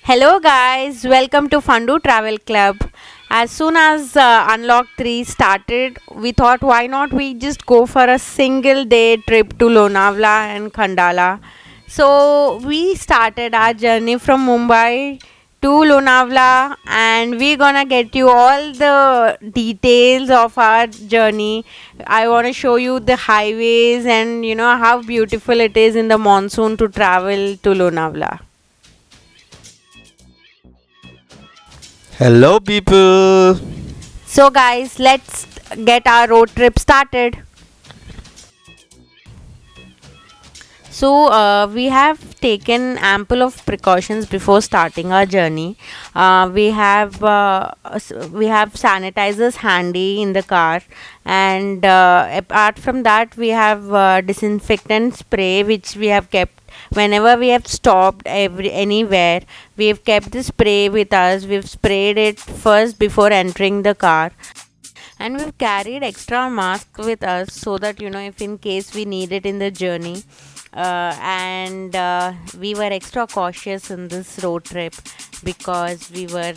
Hello, guys. Welcome to Fundu Travel Club. As soon as Unlock 3 started, we thought why not we just go for a single day trip to Lonavala and Khandala. So, we started our journey from Mumbai to Lonavala, and we're gonna get you all the details of our journey. I want to show you the highways and how beautiful it is in the monsoon to travel to Lonavala. Hello, people. So, guys, let's get our road trip started. So, we have taken ample of precautions before starting our journey. We have sanitizers handy in the car, and apart from that, we have disinfectant spray which we have kept whenever we have stopped anywhere. We have kept the spray with us. We've sprayed it first before entering the car, and we've carried extra mask with us so that if in case we need it in the journey. And we were extra cautious in this road trip because we were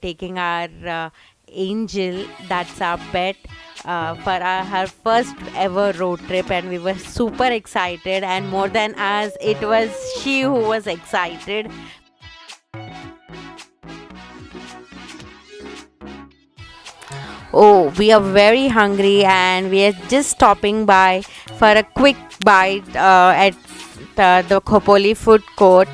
taking our angel, that's our pet, for her first ever road trip, and we were super excited, and more than us, it was she who was excited. Oh, we are very hungry and we are just stopping by for a quick bite at the Khopoli food court.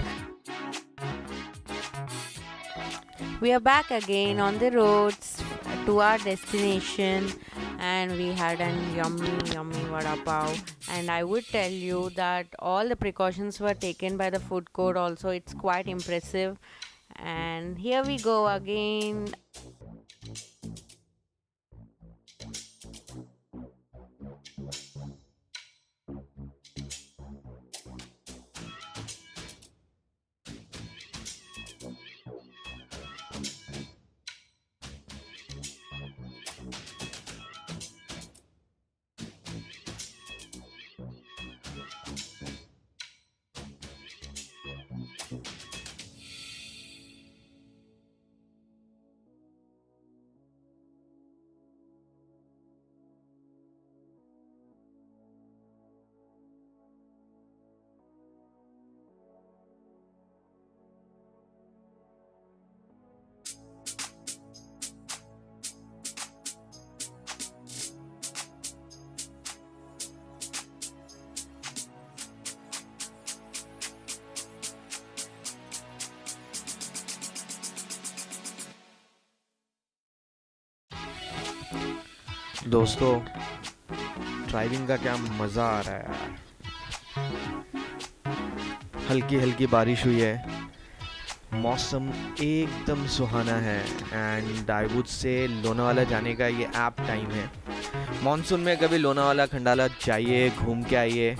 We are back again on the roads to our destination, and we had an yummy vada pav. And I would tell you that all the precautions were taken by the food court also. It's quite impressive. And here we go again. दोस्तों, driving का क्या मज़ा आ रहा है यार। हल्की हल्की बारिश हुई है, मौसम एकदम सुहाना है and I would say Lonavala जाने का ये ऐप टाइम है। मॉनसून में कभी लोनावाला खंडाला जाइए, घूम के आइए।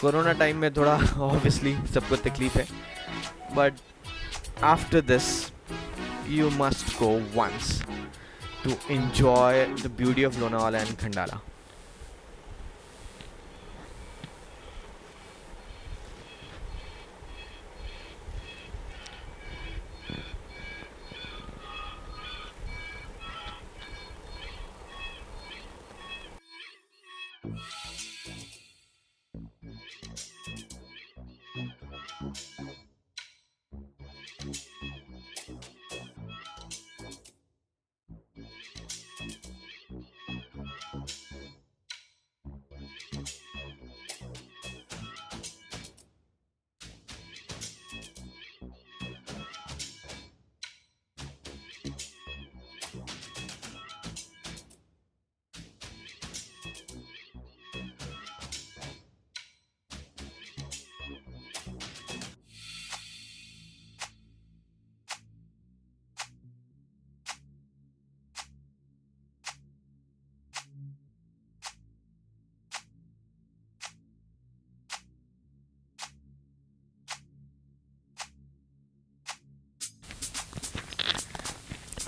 कोरोना टाइम में थोड़ा ऑब्वियसली सबको तकलीफ है, but after this you must go once to enjoy the beauty of Lonavala and Khandala.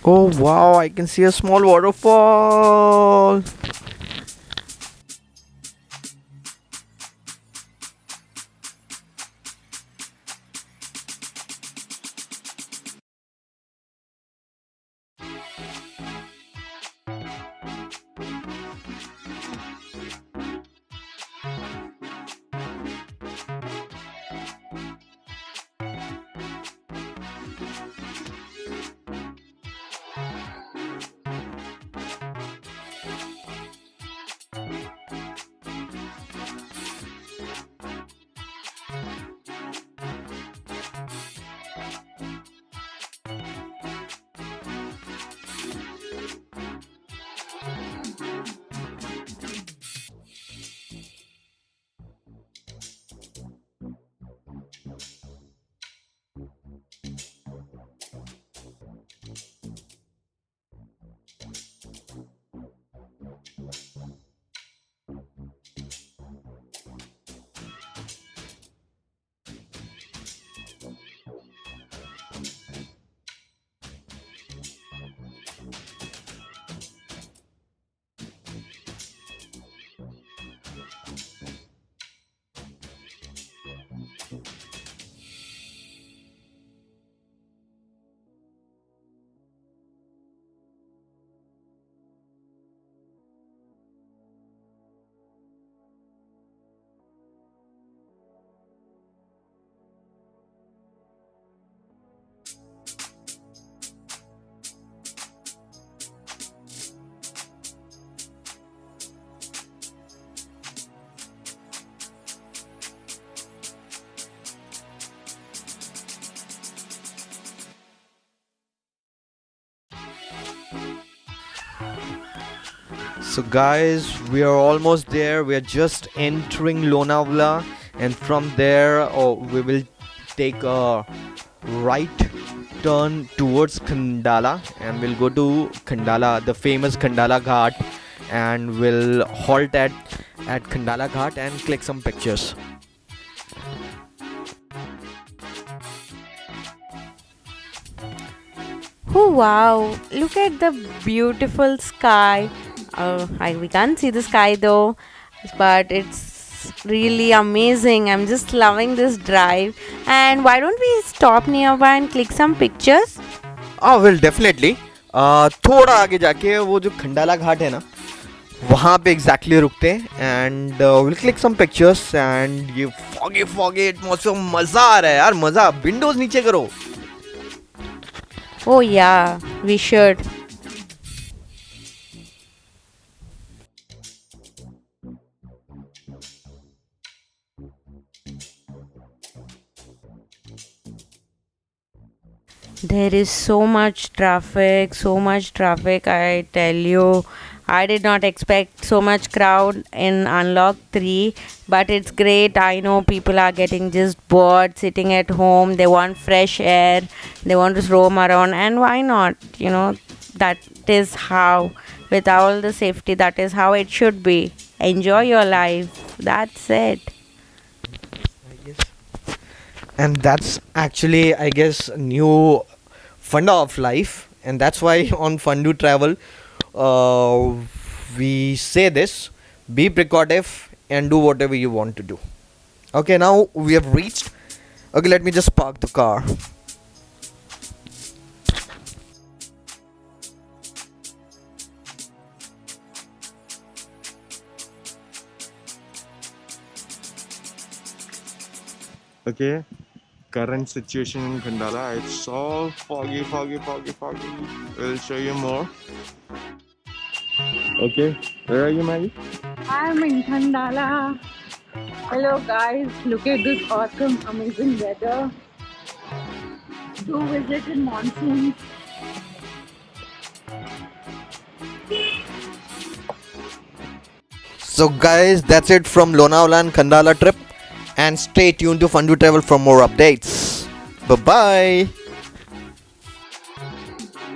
Oh wow, I can see a small waterfall. So, guys, we are almost there. We are just entering Lonavala, and from there, we will take a right turn towards Khandala, and we'll go to Khandala, the famous Khandala Ghat, and we'll halt at Khandala Ghat and click some pictures. Oh wow, look at the beautiful sky. We can't see the sky though, but it's really amazing. I'm just loving this drive. And why don't we stop nearby and click some pictures? Well definitely थोड़ा आगे जाके वो जो खंडाला घाट है ना, वहाँ पे exactly रुकते हैं and will click some pictures and ये फॉगी फॉगी एटमॉस्फेयर मज़ा आ रहा है यार, मज़ा. विंडोज नीचे करो. Oh yeah, we should. There is so much traffic, so much traffic, I tell you. I did not expect so much crowd in Unlock 3, but it's great. I know people are getting just bored sitting at home. They want fresh air, they want to roam around, and why not? That is how, with all the safety, that is how it should be. Enjoy your life. That's it. And that's actually, I guess, new funda of life, and that's why on Fundu Travel, uh, we say this: be precautive and do whatever you want to do. Okay, now we have reached. Okay, let me just park the car. Okay, current situation in Khandala, it's all foggy, foggy, foggy, foggy. We'll show you more. Okay, where are you, Maggie? I'm in Khandala. Hello guys, look at this awesome, amazing weather. Do visit in Monsoon. So, guys, that's it from Lonavala and Khandala trip. And stay tuned to Fundu Travel for more updates. Bye bye.